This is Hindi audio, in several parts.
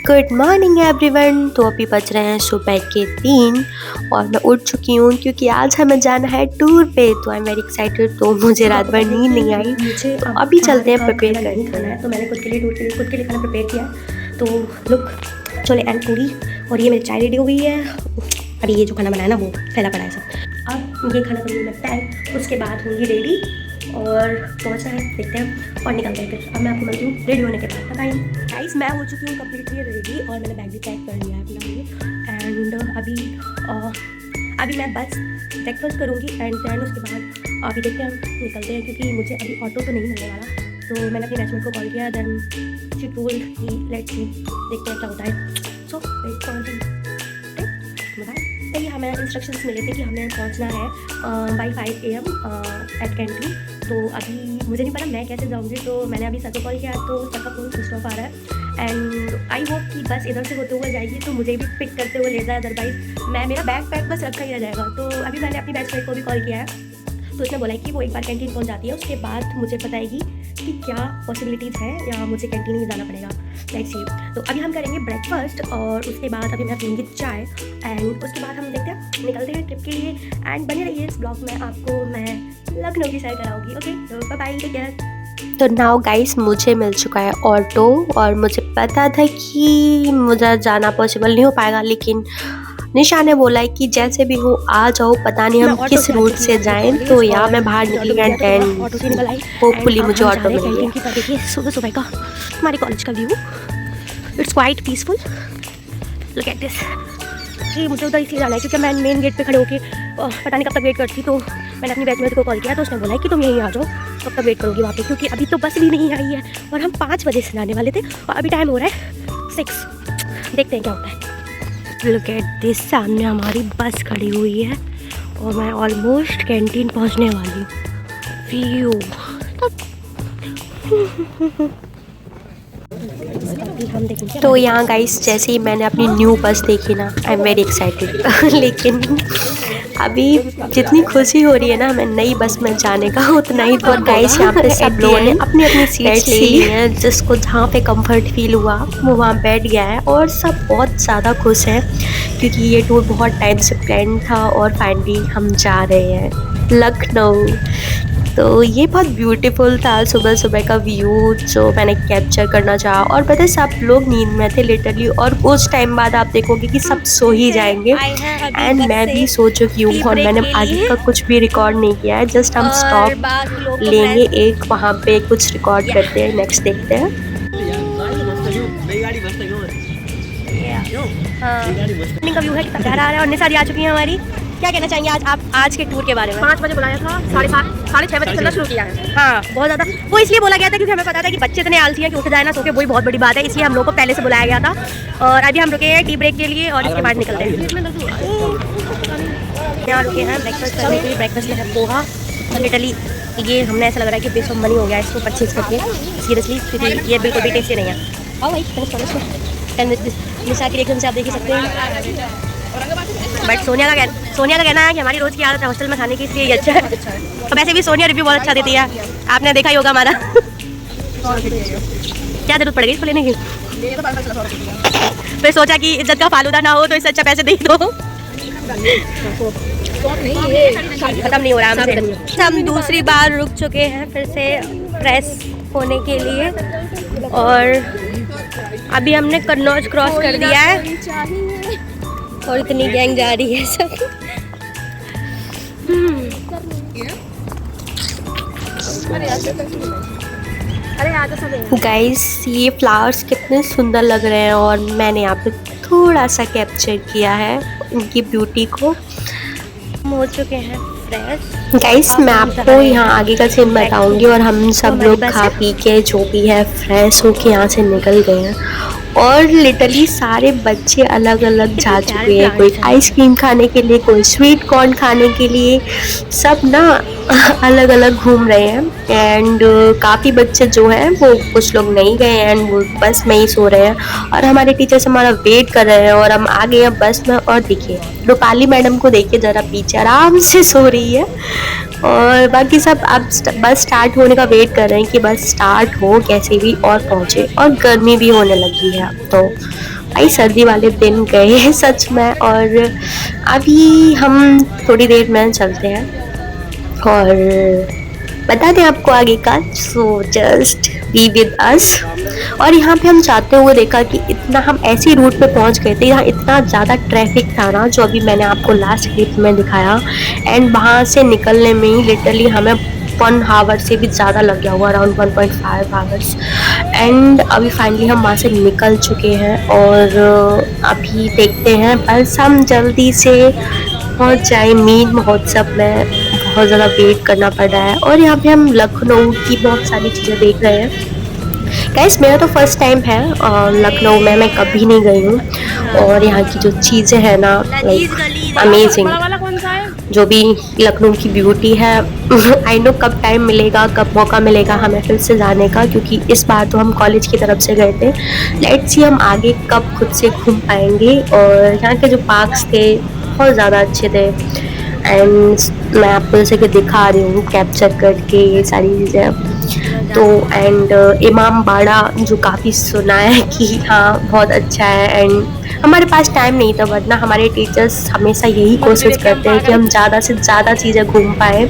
Good morning everyone. तो अभी बज रहे हैं सुबह के 3 और मैं उठ चुकी हूँ क्योंकि आज हमें जाना है टूर पे। तो आई एम वेरी एक्साइटेड। तो मुझे रात भर नींद नहीं आई, तो अभी चलते हैं प्रिपेयर करते हैं। तो मैंने खुद के लिए खुद के लिए खाना प्रिपेयर किया। तो लुक छोले एंड पूरी, और ये मेरी चाय रेडी हो गई है। अभी ये जो खाना बनाया ना वो फैला पड़ा है सब। अब ये खाना करूँगी मैं पैक, उसके बाद होंगी रेडी और पहुंचा है, देखते हैं और निकलते हैं। फिर अब मैं आपको मिलती हूँ रेडी होने के बाद। बताइए गाइस, मैं हो चुकी हूँ कम्प्लीटली रेडी और मैंने बैग भी पैक कर लिया है अपना लिए। एंड अभी मैं बस ब्रेकफास्ट करूँगी एंड देन उसके बाद अभी देखते हैं हम निकलते हैं, क्योंकि मुझे अभी ऑटो तो नहीं मिलने वाला। तो मैंने अपनी बैचमेट को कॉल किया, देन शी टोल्ड कि लेट्स सी, देखते हैं क्या होता है। सो वेट फॉर बताएं। तो ये हमें इंस्ट्रक्शंस मिले थे कि हमें पहुंचना है बाई 5 AM एट कैंटीन। तो अभी मुझे नहीं पता मैं कैसे जाऊंगी, तो मैंने अभी सर को कॉल किया तो सर का फ़ोन स्विच ऑफ आ रहा है। एंड आई होप कि बस इधर से होते हुए जाएगी तो मुझे भी पिक करते हुए ले जाए, अदरवाइज मेरा बैग पैक बस रखा ही रह जाएगा। तो अभी मैंने अपनी बैचमेट को भी कॉल किया है, तो उसने बोला कि वो एक बार कैंटीन पहुंच जाती है, उसके बाद मुझे बताएगी कि क्या पॉसिबिलिटीज़ है या मुझे कैंटीन ही जाना पड़ेगा। Let's see. तो अभी हम करेंगे ब्रेकफास्ट और उसके बाद अभी मैं पीऊँगी चाय एंड उसके बाद हम देखते हैं निकलते हैं ट्रिप के लिए। एंड बने रहिए इस ब्लॉग में, आपको मैं लखनऊ की सैर कराऊंगी। ओके, तो बाय बाय, टेक केयर। तो नाउ गाइस, मुझे मिल चुका है ऑटो और मुझे पता था कि मुझे जाना पॉसिबल नहीं हो पाएगा, लेकिन निशा ने बोला है कि जैसे भी हो आ जाओ, पता नहीं हम किस रूट से जाएं। तो यहाँ मैं बाहर निकली एंड होपफुली मुझे ऑटो मिल गया। देखिए सुबह सुबह का हमारे कॉलेज का view, it's quite peaceful. Look at this. जी मुझे उधर इसलिए जाना है क्योंकि मैं मेन गेट पे खड़े होके पता नहीं कब तक वेट करती। तो मैंने अपनी बैचमेट को कॉल किया, तो उसने बोला है कि तुम यहीं आ जाओ, कब तक वेट करोगी वहाँ पे, क्योंकि अभी तो बस भी नहीं आई है और हम 5 बजे से जाने वाले थे और अभी टाइम हो रहा है 6। देखते हैं क्या होता है। लुक एट दिस, सामने हमारी बस खड़ी हुई है और मैं ऑलमोस्ट कैंटीन पहुंचने वाली हूँ। व्यू तो यहाँ गाइस, जैसे ही मैंने अपनी न्यू बस देखी ना, आई एम वेरी एक्साइटेड। लेकिन अभी जितनी खुशी हो रही है ना हमें नई बस में जाने का, उतना ही तो गाइस यहाँ पे सब लोगों ने अपनी अपनी सीट्स ले ली हैं। जिसको जहाँ पे कंफर्ट फील हुआ वो वहाँ बैठ गया है और सब बहुत ज़्यादा खुश हैं, क्योंकि ये टूर बहुत टाइम से प्लान था और फाइनली हम जा रहे हैं लखनऊ। तो ये बहुत ब्यूटीफुल था सुबह सुबह का व्यू जो मैंने कैप्चर करना चाहा। और पता है सब लोग नींद में थे लिटरली, और कुछ टाइम बाद आप देखोगे कि सब सो ही जाएंगे। एंड मैं भी सो चुकी हूँ और मैंने आगे का कुछ भी रिकॉर्ड नहीं किया है, जस्ट हम स्टॉप लेंगे एक, वहाँ पे कुछ रिकॉर्ड करते हैं, नेक्स्ट देखते हैं। का व्यू है, कितना प्यारा आ रहा है। और निशा जी आ चुकी है हमारी। क्या कहना चाहेंगे आप आज के टूर के बारे में? 5 बजे बुलाया था, 6:30 बजे चलना शुरू किया है। हाँ बहुत ज़्यादा, वो इसलिए बोला गया था क्योंकि हमें पता था कि बच्चे इतने आलसी हैं कि उठ जाए ना सो के, वही बहुत बड़ी बात है, इसलिए हम लोग को पहले से बुलाया गया था। और अभी हम रुके हैं टी ब्रेक के लिए और इसके बाद निकलते हैं। यहाँ रुके हैं ब्रेकफास्ट करने के लिए। ब्रेकफास्ट में है पोहा, लिटरली ये हमने ऐसा लग रहा है कि बेस ऑफ मनी हो गया इसको परचेज करके, सीरियसली, क्योंकि ये बिल्कुल भी टेस्टी नहीं है। और भाई निशा के रिएक्शन से आप देख ही सकते हैं। बट सोनिया का कहना है कि हमारी रोज़ की आदत है हॉस्टल में खाने की, इसलिए ये अच्छा है। और वैसे भी सोनिया रिव्यू बहुत अच्छा देती है, आपने देखा ही होगा हमारा। क्या जरूरत पड़ गई इसको लेने की? फिर सोचा कि इज्जत का फालूदा ना हो तो इससे अच्छा पैसे दे दो। खत्म नहीं हो रहा हमसे। हम दूसरी बार रुक चुके हैं फिर से फ्रेश होने के लिए और अभी हमने कन्नौज क्रॉस कर दिया है और इतनी गैंग जा रही है सब। गाइस ये फ्लावर्स कितने सुंदर लग रहे हैं और मैंने यहाँ पे थोड़ा सा कैप्चर किया है इनकी ब्यूटी को। हम हो चुके हैं फ्रेश। गाइस मैं आपको यहाँ आगे का सीन बताऊंगी और हम सब लोग खा पी के जो भी है फ्रेश होके यहाँ से निकल गए हैं। और लिटरली सारे बच्चे अलग अलग जा चुके हैं, कोई आइसक्रीम खाने के लिए, कोई स्वीट कॉर्न खाने के लिए, सब ना अलग अलग घूम रहे हैं। एंड काफ़ी बच्चे जो हैं वो कुछ लोग नहीं गए हैं एंड वो बस में ही सो रहे हैं और हमारे टीचर्स हमारा वेट कर रहे हैं और हम आ गए हैं बस में। और देखिए रूपाली मैडम को देखिए ज़रा, पीछे आराम से सो रही है और बाकी सब अब बस स्टार्ट होने का वेट कर रहे हैं कि बस स्टार्ट हो कैसे भी और पहुँचे। और गर्मी भी होने लगी है अब तो भाई सर्दी वाले दिन गए हैं सच में। और अभी हम थोड़ी देर में चलते हैं और बता दें आपको आगे का, so just be with us. और यहाँ पे हम जाते हुए देखा कि इतना, हम ऐसी रूट पे पहुँच गए थे यहाँ इतना ज़्यादा ट्रैफिक था ना, जो अभी मैंने आपको लास्ट क्लिप में दिखाया। एंड वहाँ से निकलने में ही लिटरली हमें 1 आवर से भी ज़्यादा लग गया हुआ, अराउंड 1.5 आवर्स। एंड अभी फाइनली हम वहाँ से निकल चुके हैं और अभी देखते हैं बस हम जल्दी से पहुँच जाए मीन महोत्सव में। बहुत ज़्यादा वेट करना पड़ रहा है। और यहाँ पे हम लखनऊ की बहुत सारी चीज़ें देख रहे हैं। गाइस मेरा तो फर्स्ट टाइम है लखनऊ में, मैं कभी नहीं गई हूँ। और यहाँ की जो चीज़ें हैं ना, लाइक अमेजिंग। जो भी लखनऊ की ब्यूटी है आई नो कब टाइम मिलेगा, कब मौका मिलेगा हमें फिर से जाने का, क्योंकि इस बार तो हम कॉलेज की तरफ से गए थे। लेट्स सी हम आगे कब खुद से घूम पाएंगे। और यहाँ के जो पार्क्स थे बहुत ज़्यादा अच्छे थे। एंड मैं आपको जैसे कि दिखा रही हूँ कैप्चर करके ये सारी चीज़ें। तो एंड इमाम बाड़ा जो काफ़ी सुना है कि हाँ बहुत अच्छा है। एंड हमारे पास टाइम नहीं था, वरना हमारे टीचर्स हमेशा यही कोशिश करते हैं कि हम ज़्यादा से ज़्यादा चीज़ें घूम पाएँ।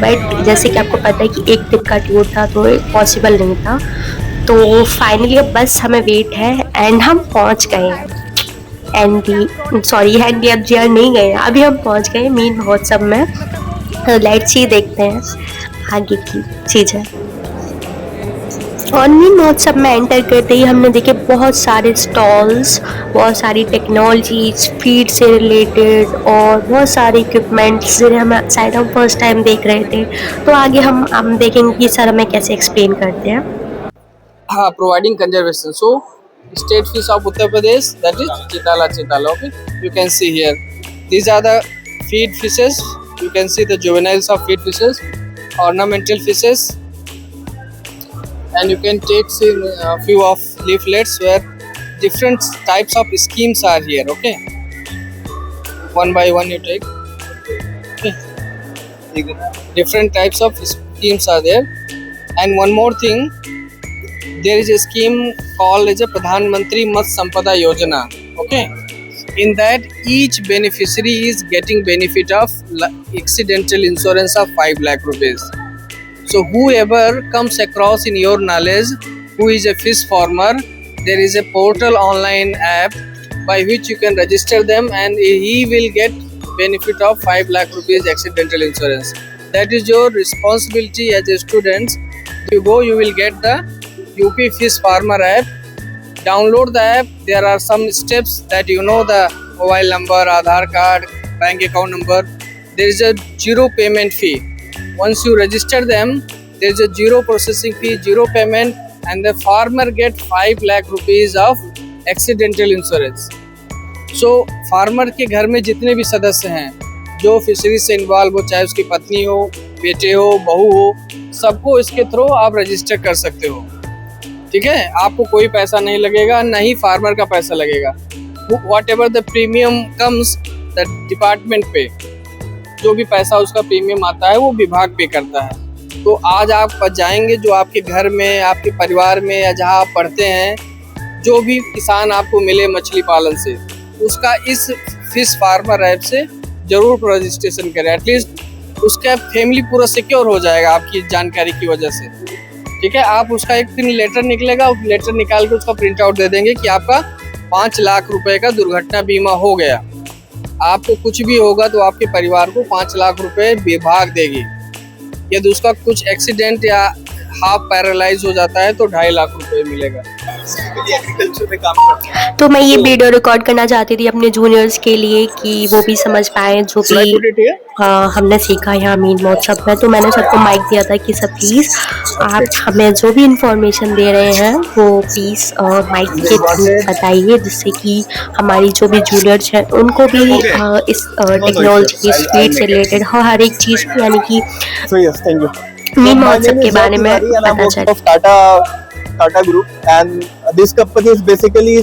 बट जैसे कि आपको पता है कि एक दिन का टूर था तो पॉसिबल नहीं था। तो फाइनली अब बस हमें वेट है एंड हम पहुँच गए हैं। NDFGR नहीं गए, अभी हम पहुंच गए मीन महोत्सव में। लेट्स सी देखते हैं आगे की चीज़ें। और मीन महोत्सव में एंटर करते ही हमने देखे बहुत सारे स्टॉल्स, बहुत सारी टेक्नोलॉजीज, फीड से रिलेटेड और बहुत सारे इक्विपमेंट्स जिन्हें हम शायद हम फर्स्ट टाइम देख रहे थे। तो आगे हम देखेंगे कि सर हमें कैसे एक्सप्लेन करते हैं। हाँ, providing conservation. So state fish of Uttar Pradesh, that is Chitala. Okay, you can see here these are the feed fishes. You can see the juveniles of feed fishes, ornamental fishes, and you can take a few of leaflets where different types of schemes are here. Okay, one by one you take. Okay, different types of schemes are there. And one more thing, there is a scheme called as a Pradhan Mantri Matsya Sampada Yojana. Okay, in that each beneficiary is getting benefit of accidental insurance of 5 lakh rupees. So whoever comes across in your knowledge who is a fish farmer, there is a portal online app by which you can register them and he will get benefit of 5 lakh rupees accidental insurance. That is your responsibility as a student. You go, you will get the UP Fish Farmer app. Download the app. There are some steps that you know, the mobile number, Aadhaar card, bank account number. There is a 0 payment fee. Once you register them, there is a 0 processing fee, 0 payment, and the farmer get 5 lakh rupees of accidental insurance. So farmer के घर में जितने भी सदस्य हैं जो फिशरी से इन्वॉल्व हो, चाहे उसकी पत्नी हो, बेटे हो, बहू हो, सबको इसके थ्रू आप रजिस्टर कर सकते हो। ठीक है, आपको कोई पैसा नहीं लगेगा, न ही फार्मर का पैसा लगेगा। What ever the premium comes the department पे, जो भी पैसा उसका प्रीमियम आता है वो विभाग पे करता है। तो आज आप जाएंगे जो आपके घर में, आपके परिवार में या जहाँ आप पढ़ते हैं, जो भी किसान आपको मिले मछली पालन से, उसका इस फिश फार्मर ऐप से जरूर रजिस्ट्रेशन करें। एटलीस्ट उसका फैमिली पूरा सिक्योर हो जाएगा आपकी जानकारी की वजह से। ठीक है, आप उसका एक दिन लेटर निकलेगा, उस लेटर निकाल के उसका प्रिंट आउट दे देंगे कि आपका 5 लाख रुपए का दुर्घटना बीमा हो गया। आपको कुछ भी होगा तो आपके परिवार को 5 लाख रुपए विभाग देगी। यदि उसका कुछ एक्सीडेंट या हाफ पैरालाइज हो जाता है तो 2.5 लाख रुपए मिलेगा। एग्रीकल्चर में काम करते हैं। तो मैं ये वीडियो रिकॉर्ड करना चाहती थी अपने जूनियर्स के लिए कि वो भी समझ पाएँ जो भी हमने सीखा यहाँ मीन महोत्सव में। तो मैंने सबको माइक दिया था कि सब प्लीज़ आप हमें जो भी इंफॉर्मेशन दे रहे हैं वो प्लीज़ माइक के थ्रू बताइए, जिससे कि हमारी जो भी जूनियर्स हैं उनको भी इस टेक्नोलॉजी इस फील्ड से रिलेटेड हर एक चीज़ यानी कि मीन महोत्सव के बारे में पता चले। Tata Group, and this company is basically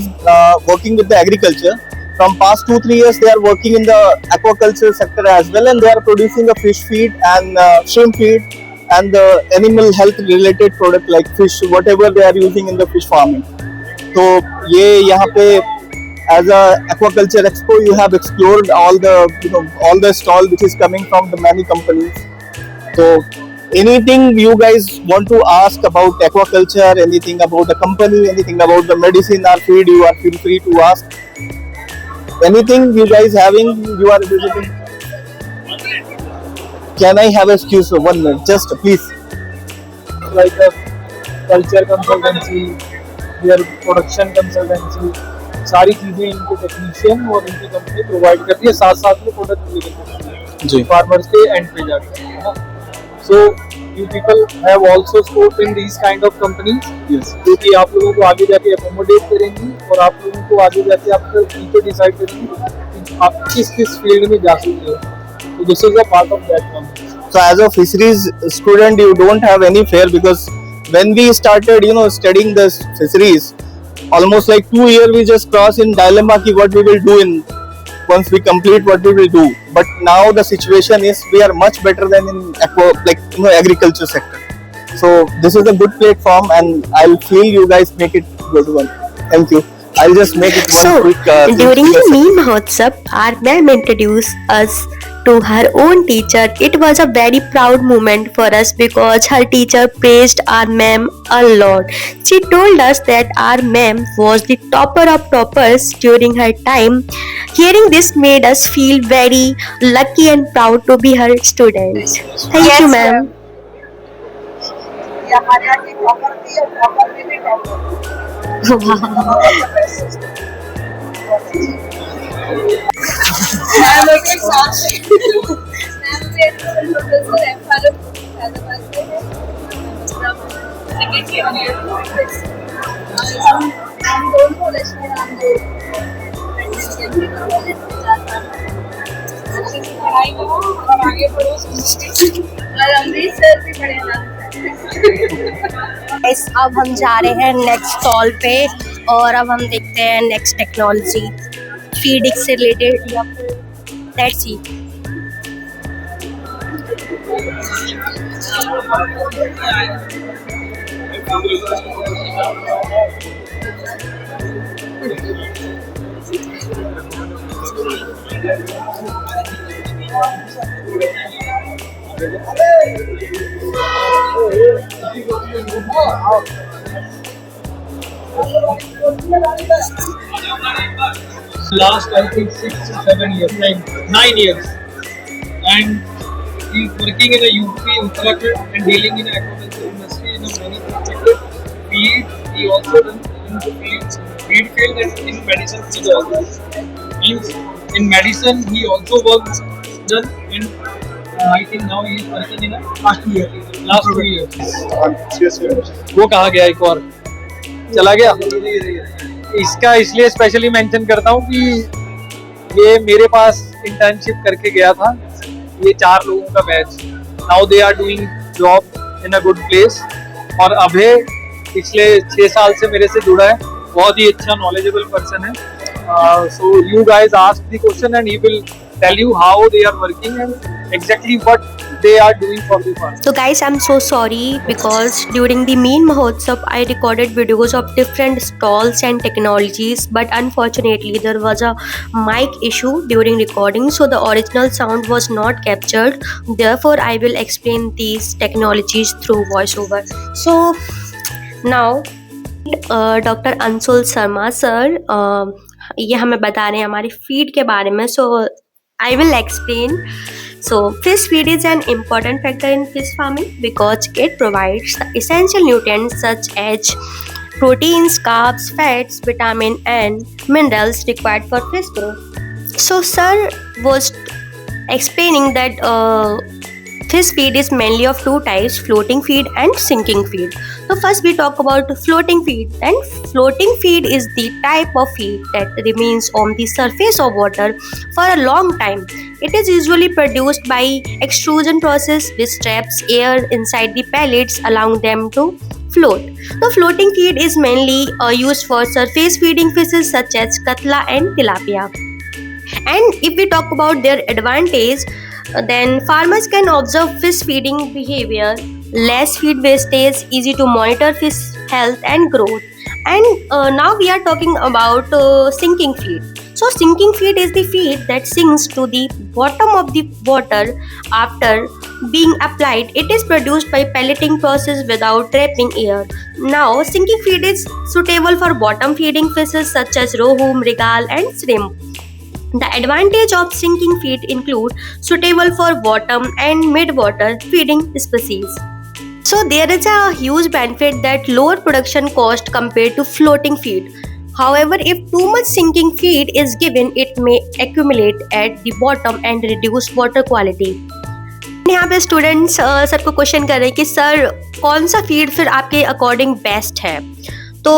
working with the agriculture. From past 2-3 years, they are working in the aquaculture sector as well, and they are producing the fish feed and shrimp feed and the animal health related product like fish, whatever they are using in the fish farming. तो ये यहाँ पे as a aquaculture expo, you have explored all the all the stall which is coming from the many companies. So anything you guys want to ask about aquaculture, anything about the company, anything about the medicine or feed, you are feel free to ask. Anything you guys having, you are visiting. Can I have excuse for 1 minute, just please? like a culture consultancy, their production consultancy, सारी चीजें इनके टेक्नीशियन और इनकी कंपनी प्रोवाइड करती है, साथ साथ में प्रोडक्ट भी करती है जी। फार्मर्स के एंड पे जाके, है ना। So you people have also scope in these kind of companies, क्योंकि आप लोगों को आगे जाके अकोमोडेट करेंगी और आप लोगों को आगे जाके आप फ्यूचर डिसाइड करेंगे कि आप किस फिल्ड में जा सकते हो। तो this is a part of that company. So as a fisheries student, you don't have any fear, because when we started, studying this fisheries, almost like 2 years we just cross in dilemma ki what we will do in once we complete what we will do. But now the situation is we are much better than in agriculture sector. So this is a good platform, and I'll feel you guys make it good one. Thank you. I'll just make it one So, quick. during the Meme Mahotsav, our ma'am introduced us to her own teacher. It was a very proud moment for us because her teacher praised our ma'am a lot. She told us that our ma'am was the topper of toppers during her time. Hearing this made us feel very lucky and proud to be her students. Thank you, ma'am. अब हम जा रहे हैं नेक्स्ट स्टॉल पे और अब हम देखते हैं नेक्स्ट टेक्नोलॉजी फीडिंग से रिलेटेड या फिर let's see. Last I think 6 to 7 years, 9 years, and he's working in a UP, Uttarakhand, and dealing in agriculture industry in a many perspective. Feed, he also done in the feed field, and in medicine field also. Means in medicine he also works done in. I think now he is working in a last 2 years. वो कहाँ गया, एक और चला गया। इसका इसलिए स्पेशली मेंशन करता हूँ कि ये मेरे पास इंटर्नशिप करके गया था। ये 4 लोगों का batch, now they are doing job in a good place. और अभय पिछले 6 साल से मेरे से जुड़ा है, बहुत ही अच्छा नॉलेजेबल पर्सन है। So you guys ask the question and he will tell you how they are working and exactly what they are doing for the farm. So guys, I'm so sorry because during the Meme Mahotsav I recorded videos of different stalls and technologies, but unfortunately there was a mic issue during recording, so the original sound was not captured. Therefore I will explain these technologies through voiceover. So now Dr. Anshul Sharma sir ये हमें बता रहे हैं हमारी फीड के बारे में. So I will explain. So fish feed is an important factor in fish farming because it provides the essential nutrients such as proteins, carbs, fats, vitamin and minerals required for fish growth. So sir was explaining that fish feed is mainly of 2 types, floating feed and sinking feed. So first we talk about floating feed, and floating feed is the type of feed that remains on the surface of water for a long time. It is usually produced by extrusion process which traps air inside the pellets allowing them to float. The floating feed is mainly used for surface feeding fishes such as katla and tilapia. And if we talk about their advantage, then farmers can observe fish feeding behavior, less feed wastage, easy to monitor fish health and growth, And now we are talking about sinking feed. So sinking feed is the feed that sinks to the bottom of the water after being applied. It is produced by pelleting process without trapping air. Now sinking feed is suitable for bottom feeding fishes such as rohu, mrigal and shrimp. The advantage of sinking feed include suitable for bottom and mid-water feeding species. So there is a huge benefit that lower production cost compared to floating feed. However, if too much sinking feed is given, it may accumulate at the bottom and reduce water quality. यहाँ पे स्टूडेंट्स सर को क्वेश्चन कर रहे हैं कि सर कौन सा फीड फिर आपके अकॉर्डिंग बेस्ट है। तो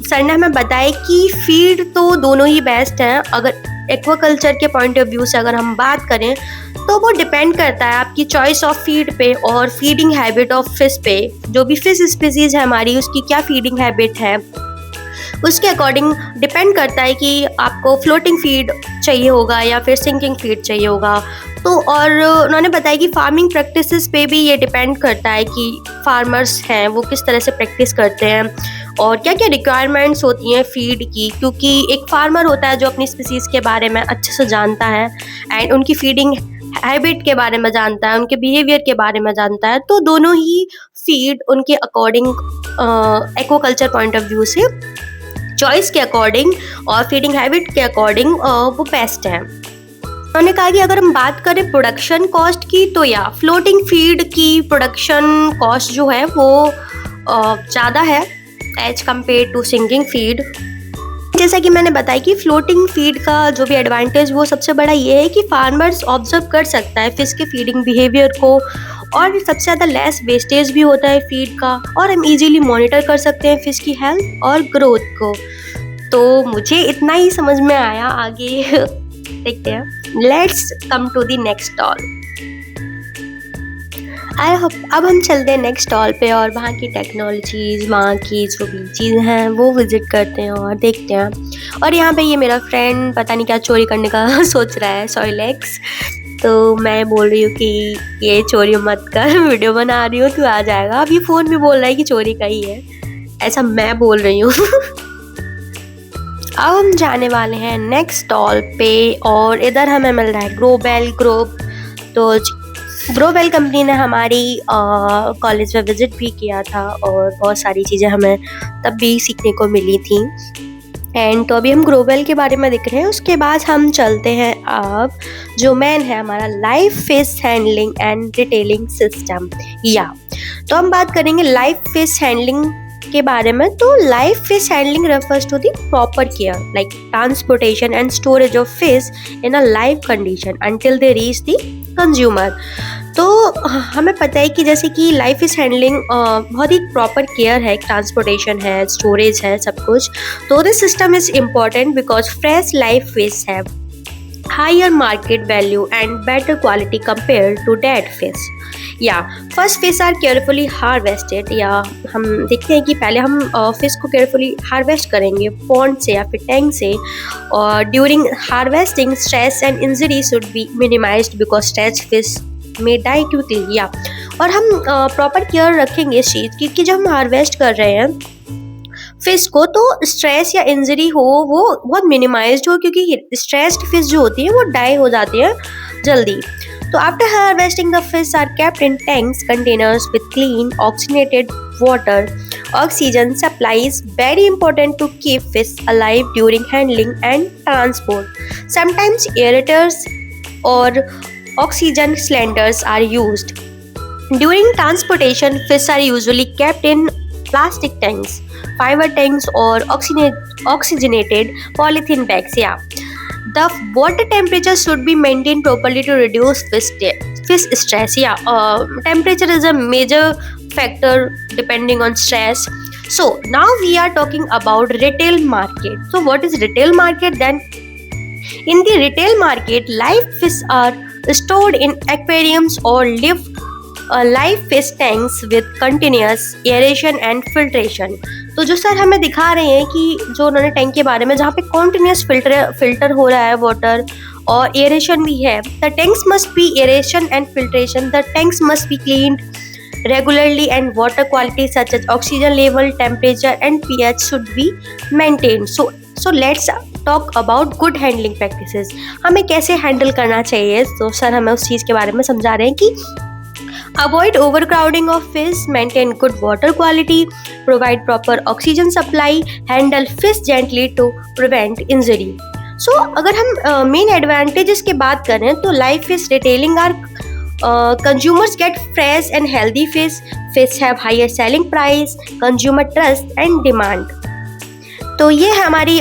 सर ने हमें बताया कि फीड तो दोनों ही बेस्ट हैं। अगर एक्वाकल्चर के पॉइंट ऑफ व्यू से अगर हम बात करें तो वो डिपेंड करता है आपकी चॉइस ऑफ फीड पे और फीडिंग हैबिट ऑफ फिश पे। जो भी फिश स्पीसीज है हमारी, उसकी क्या फीडिंग हैबिट है, उसके अकॉर्डिंग डिपेंड करता है कि आपको फ्लोटिंग फीड चाहिए होगा या फिर सिंकिंग फीड चाहिए होगा। तो और उन्होंने बताया कि फार्मिंग प्रैक्टिसेस पे भी ये डिपेंड करता है कि फार्मर्स हैं वो किस तरह से प्रैक्टिस करते हैं और क्या क्या रिक्वायरमेंट्स होती हैं फीड की, क्योंकि एक फार्मर होता है जो अपनी स्पीसीज़ के बारे में अच्छे से जानता है एंड उनकी फीडिंग हैबिट के बारे में जानता है, उनके बिहेवियर के बारे में जानता है। तो दोनों ही फीड उनके according aquaculture point of view से चॉइस के अकॉर्डिंग और फीडिंग हैबिट के अकॉर्डिंग वो बेस्ट है। उन्होंने कहा कि अगर हम बात करें प्रोडक्शन कॉस्ट की तो या फ्लोटिंग फीड की प्रोडक्शन कॉस्ट जो है वो ज़्यादा है as compare to sinking feed. जैसा कि मैंने बताया कि फ्लोटिंग फीड का जो भी एडवांटेज वो सबसे बड़ा ये है कि फार्मर्स ऑब्जर्व कर सकता है फिश के फीडिंग बिहेवियर को और सबसे ज़्यादा लेस वेस्टेज भी होता है फीड का और हम इजीली मॉनिटर कर सकते हैं फिश की हेल्थ और ग्रोथ को। तो मुझे इतना ही समझ में आया, आगे देखते हैं। Let's come to the next stall. अब हम चलते हैं नेक्स्ट स्टॉल पे और वहाँ की टेक्नोलॉजीज़, वहाँ की जो भी चीज़ें हैं वो विज़िट करते हैं और देखते हैं। और यहाँ पे ये मेरा फ्रेंड पता नहीं क्या चोरी करने का सोच रहा है, सॉइलेक्स। तो मैं बोल रही हूँ कि ये चोरी मत कर, वीडियो बना रही हूँ, तू आ जाएगा। अब ये फ़ोन भी बोल रहा है कि चोरी का ही है, ऐसा मैं बोल रही हूँ। अब हम जाने वाले हैं नेक्स्ट स्टॉल पे और इधर हमें मिल रहा है ग्रोबेल ग्रुप। तो ग्रोबेल कंपनी ने हमारी कॉलेज में विज़िट भी किया था और बहुत सारी चीज़ें हमें तब भी सीखने को मिली थी। एंड तो अभी हम ग्रोबेल के बारे में देख रहे हैं। उसके बाद हम चलते हैं अब जो मेन है हमारा live fish handling and retailing system. या तो हम बात करेंगे लाइव फिश हैंडलिंग के बारे में। तो live fish handling refers to the proper care like transportation and storage of fish in a live condition until they reach the consumer. तो हमें पता है कि जैसे कि लाइव फिश हैंडलिंग बहुत ही प्रॉपर केयर है, ट्रांसपोर्टेशन है, स्टोरेज है, सब कुछ। तो this system is important because fresh live fish have higher market value and better quality compare to dead fish. या first fish are carefully harvested. या हम देखते हैं कि पहले हम फिश को केयरफुली हार्वेस्ट करेंगे पॉन्ड से या फिर टैंक से। और during harvesting stress and injury should be minimised because stretch fish में डाई क्विकली। या और हम प्रॉपर केयर रखेंगे इस चीज़ की कि जब हम हार्वेस्ट कर रहे हैं फिश को तो स्ट्रेस या इंजरी हो वो बहुत मिनिमाइज्ड हो, क्योंकि स्ट्रेस्ड फिश जो होती है वो डाई हो जाती है जल्दी। तो after harvesting the fish are kept in tanks containers with clean oxygenated water. Oxygen supply is very important to keep fish alive during handling and transport. Sometimes aerators or oxygen cylinders are used. During transportation, fish are usually kept in plastic tanks, fiber tanks or oxygenated polythene bags. Yeah. The water temperature should be maintained properly to reduce fish stress. Yeah, temperature is a major factor depending on stress. So now we are talking about retail market. So what is retail market then? In the retail market, live fish are stored in aquariums or live fish tanks with continuous aeration and filtration. तो जो सर हमें दिखा रहे हैं कि जो उन्होंने टैंक के बारे में जहाँ पे कॉन्टिन्यूस फिल्टर हो रहा है वाटर और एयरेशन भी है। The tanks must be aeration and filtration. The tanks must be cleaned regularly, and water quality such as oxygen level, temperature and pH should be maintained. So let's talk about good handling practices. हमें कैसे हैंडल करना चाहिए. तो सर हमें उस चीज़ के बारे में समझा रहे हैं कि avoid overcrowding of fish, maintain good water quality, provide proper oxygen supply, handle fish gently to prevent injury. So अगर हम मेन एडवांटेजेस की बात करें तो live fish retailing are consumers get fresh and healthy fish have higher selling price, consumer trust and demand. तो ये है हमारी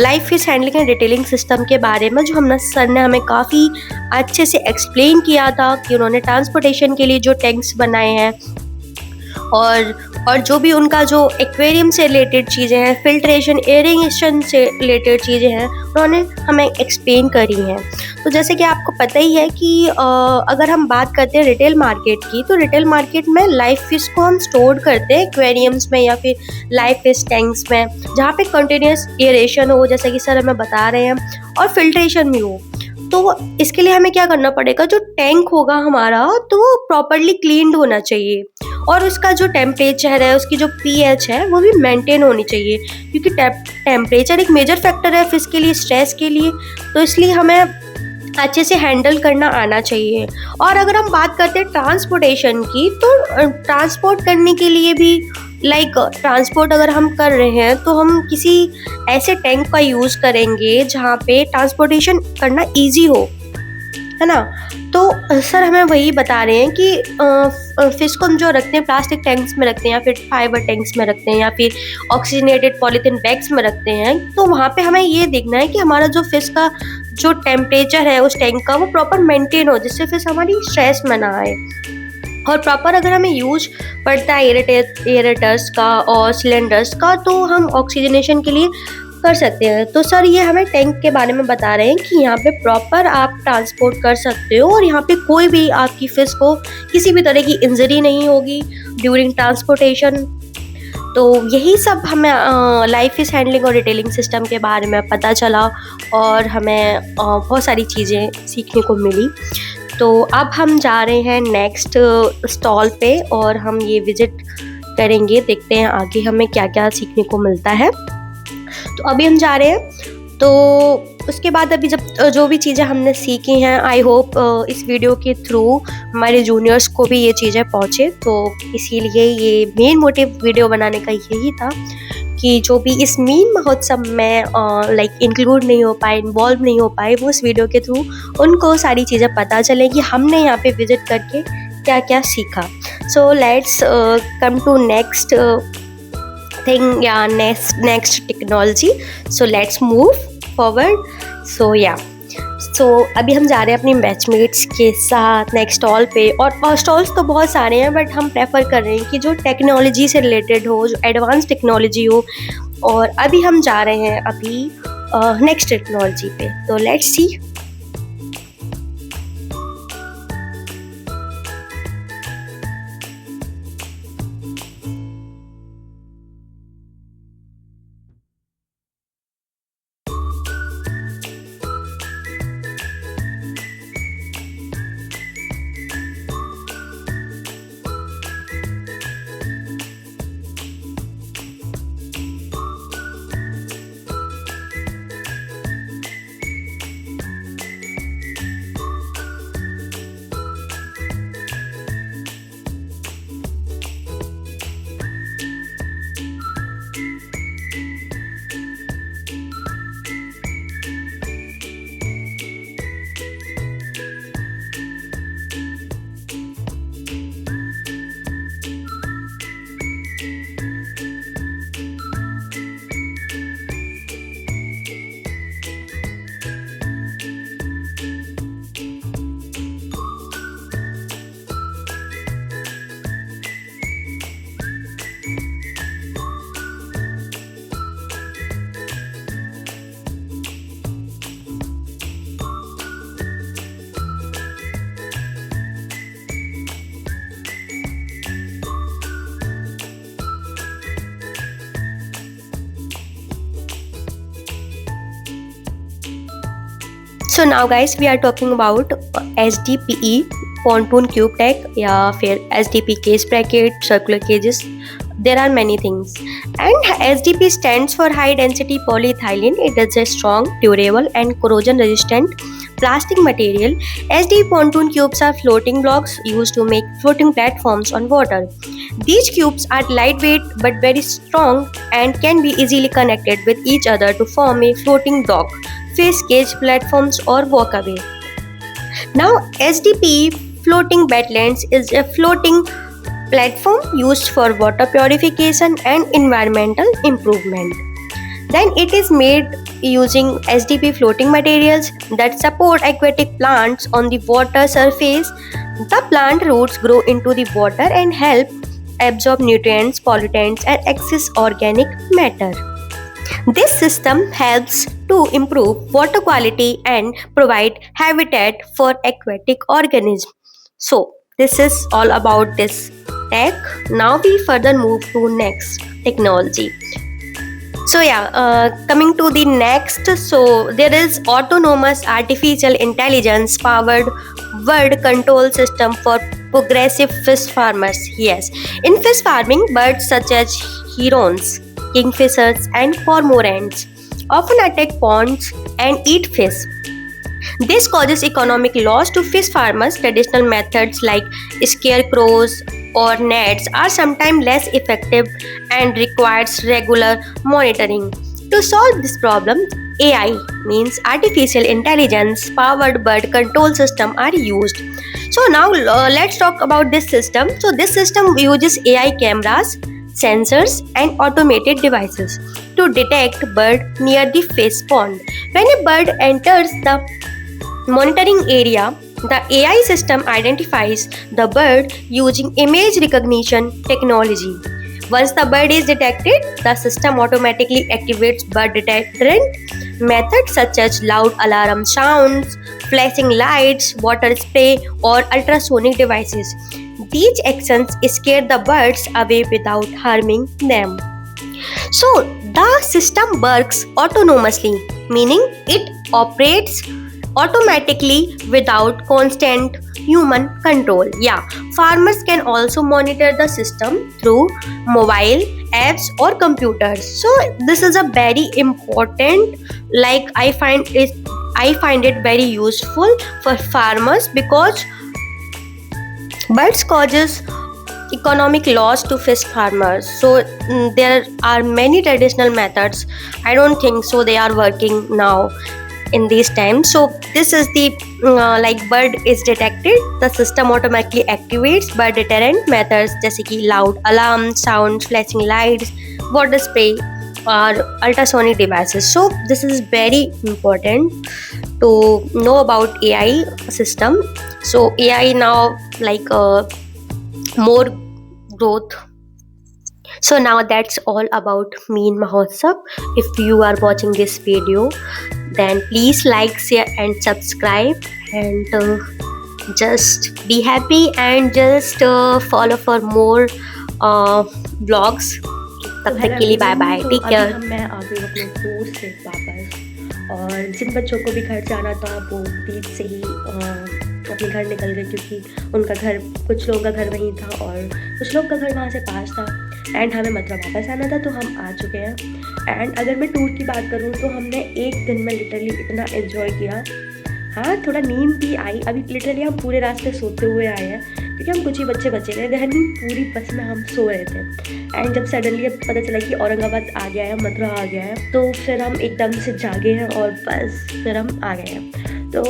live fish handling and retailing system के बारे में, जो हमने सर ने हमें काफ़ी अच्छे से एक्सप्लेन किया था कि उन्होंने ट्रांसपोर्टेशन के लिए जो टैंक्स बनाए हैं और जो भी उनका जो एक्वेरियम से रिलेटेड चीज़ें हैं, फिल्ट्रेशन एयरिंगेशन से रिलेटेड चीज़ें हैं, उन्होंने हमें एक्सप्लेन करी हैं. तो जैसे कि आपको पता ही है कि अगर हम बात करते हैं रिटेल मार्केट की, तो रिटेल मार्केट में लाइव फिश को हम स्टोर करते हैं एक्वेरियम्स में या फिर लाइव फिश टैंक्स में, जहाँ पे कंटिन्यूस एयरेशन हो, जैसे कि सर हमें बता रहे हैं, और फिल्ट्रेशन भी हो. तो इसके लिए हमें क्या करना पड़ेगा, जो टैंक होगा हमारा तो वो प्रॉपरली क्लीन्ड होना चाहिए और उसका जो टेम्परेचर है, उसकी जो पीएच है वो भी मेंटेन होनी चाहिए, क्योंकि टेम्परेचर एक मेजर फैक्टर है फिश के लिए, स्ट्रेस के लिए. तो इसलिए हमें अच्छे से हैंडल करना आना चाहिए. और अगर हम बात करते हैं ट्रांसपोर्टेशन की, तो ट्रांसपोर्ट करने के लिए भी ट्रांसपोर्ट अगर हम कर रहे हैं तो हम किसी ऐसे टैंक का यूज़ करेंगे जहाँ पे ट्रांसपोर्टेशन करना इजी हो, है ना. तो सर हमें वही बता रहे हैं कि फिश को हम जो रखते हैं प्लास्टिक टैंक्स में रखते हैं या फिर फाइबर टैंक्स में रखते हैं या फिर ऑक्सीजनेटेड पॉलीथीन बैग्स में रखते हैं, तो वहाँ पे हमें ये देखना है कि हमारा जो फिश का जो टेम्परेचर है उस टैंक का वो प्रॉपर मेंटेन हो, जिससे फिश हमारी स्ट्रेस में ना आए. और प्रॉपर अगर हमें यूज पड़ता है एरेटर्स का और सिलेंडर्स का, तो हम ऑक्सीजनेशन के लिए कर सकते हैं. तो सर ये हमें टैंक के बारे में बता रहे हैं कि यहाँ पे प्रॉपर आप ट्रांसपोर्ट कर सकते हो और यहाँ पे कोई भी आपकी फिश को किसी भी तरह की इंजरी नहीं होगी ड्यूरिंग ट्रांसपोर्टेशन. तो यही सब हमें लाइव फिश हैंडलिंग और रिटेलिंग सिस्टम के बारे में पता चला और हमें बहुत सारी चीज़ें सीखने को मिली. तो अब हम जा रहे हैं नेक्स्ट स्टॉल पे और हम ये विज़िट करेंगे, देखते हैं आगे हमें क्या क्या सीखने को मिलता है. तो अभी हम जा रहे हैं. तो उसके बाद अभी जब जो भी चीज़ें हमने सीखी हैं, आई होप इस वीडियो के थ्रू हमारे जूनियर्स को भी ये चीज़ें पहुँचे. तो इसीलिए ये मेन मोटिव वीडियो बनाने का यही था कि जो भी इस मीन महोत्सव में इंक्लूड नहीं हो पाए, इन्वॉल्व नहीं हो पाए, वो इस वीडियो के थ्रू उनको सारी चीज़ें पता चले कि हमने यहाँ पे विज़िट करके क्या क्या सीखा. So let's come to next thing या next technology. So let's move forward. So अभी हम जा रहे हैं अपनी बैचमेट्स के साथ नेक्स्ट स्टॉल पे. और स्टॉल्स तो बहुत सारे हैं, बट हम प्रेफर कर रहे हैं कि जो टेक्नोलॉजी से रिलेटेड हो, जो एडवांस टेक्नोलॉजी हो. और अभी हम जा रहे हैं अभी नेक्स्ट टेक्नोलॉजी पे. तो let's see. So now guys, we are talking about HDPE, pontoon cube tech या फिर SDP case bracket, circular cages. There are many things. And SDP stands for high density polyethylene. It is a strong, durable and corrosion resistant plastic material. SDP pontoon cubes are floating blocks used to make floating platforms on water. These cubes are lightweight but very strong and can be easily connected with each other to form a floating dock, fish cage platforms or walkway. Now, SDP floating wetlands is a floating platform used for water purification and environmental improvement. Then it is made using SDP floating materials that support aquatic plants on the water surface. The plant roots grow into the water and help absorb nutrients, pollutants and excess organic matter. This system helps to improve water quality and provide habitat for aquatic organisms. So, this is all about this tech. Now we further move to next technology. So coming to the next, so there is autonomous artificial intelligence powered bird control system for progressive fish farmers. Yes, in fish farming, birds such as herons, kingfishers and cormorants often attack ponds and eat fish. This causes economic loss to fish farmers. Traditional methods like scarecrows or nets are sometimes less effective and requires regular monitoring. To solve this problem, AI means artificial intelligence powered bird control system are used. So now let's talk about this system. So this system uses AI cameras, sensors and automated devices to detect bird near the fish pond. When a bird enters the monitoring area, the AI system identifies the bird using image recognition technology. Once the bird is detected, the system automatically activates bird deterrent methods such as loud alarm sounds, flashing lights, water spray, or ultrasonic devices. These actions scare the birds away without harming them. So, the system works autonomously, meaning it operates automatically without constant human control. Farmers can also monitor the system through mobile apps or computers. So this is a very important, like I find it very useful for farmers because birds causes economic loss to fish farmers. So there are many traditional methods. I don't think so they are working now in these times. So this is the like bird is detected, the system automatically activates bird deterrent methods जैसे कि loud alarm sounds, flashing lights, water spray or ultrasonic devices. So this is very important to know about AI system. So AI now like more growth. So now that's all about Meen Mahotsav. If you are watching this video, then please like, share and subscribe and just be happy and just follow for more vlogs. तब तक के लिए बाय बाय, टेक केयर. मैं आ गई अपने दोस्त से वापस और जिन बच्चों को भी घर जाना था वो बीच से ही अपने घर निकल गए क्योंकि उनका घर, कुछ लोगों का घर वहीं था और कुछ लोग का घर वहाँ से पास था एंड हमें मथुरा वापस आना था तो हम आ चुके हैं. एंड अगर मैं टूर की बात करूँ तो हमने एक दिन में लिटरली इतना एंजॉय किया. हाँ, थोड़ा नींद भी आई. अभी लिटरली हम पूरे रास्ते सोते हुए आए हैं क्योंकि हम कुछ ही बच्चे बचे रहे थे. पूरी बस में हम सो रहे थे एंड जब सडनली पता चला कि औरंगाबाद आ गया है, मथुरा आ गया है, तो फिर हम एकदम से जागे हैं और बस फिर हम आ गए हैं. तो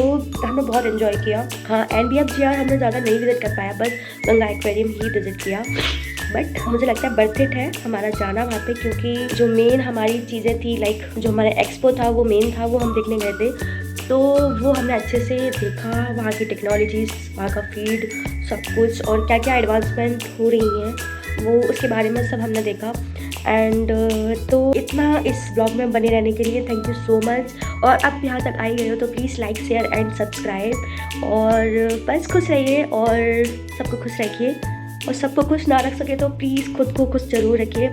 हमने बहुत एंजॉय किया. हाँ, NBFGR हमने ज़्यादा नहीं विज़िट कर पाया, बस गंगा एक्वेरियम ही विज़िट किया. बट मुझे लगता है बर्थ इट है हमारा जाना वहाँ पे क्योंकि जो मेन हमारी चीज़ें थी, लाइक जो हमारा एक्सपो था वो मेन था, वो हम देखने गए थे. तो वो हमने अच्छे से देखा, वहाँ की टेक्नोलॉजीज़, वहाँ का फीड, सब कुछ और क्या क्या एडवांसमेंट हो रही हैं वो उसके बारे में सब हमने देखा. एंड तो इतना इस ब्लॉग में बने रहने के लिए थैंक यू सो मच. और अब यहाँ तक आई गए हो तो please like, share and subscribe और बस खुश रहिए और सबको खुश रखिए. और सबको खुश ना रख सके तो प्लीज़ खुद को खुश ज़रूर रखिए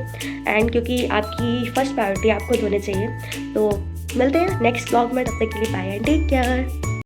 एंड क्योंकि आपकी फर्स्ट प्रायोरिटी आपको होनी चाहिए. तो मिलते हैं नेक्स्ट ब्लॉग में, तब तक के लिए बाय एंड टेक केयर.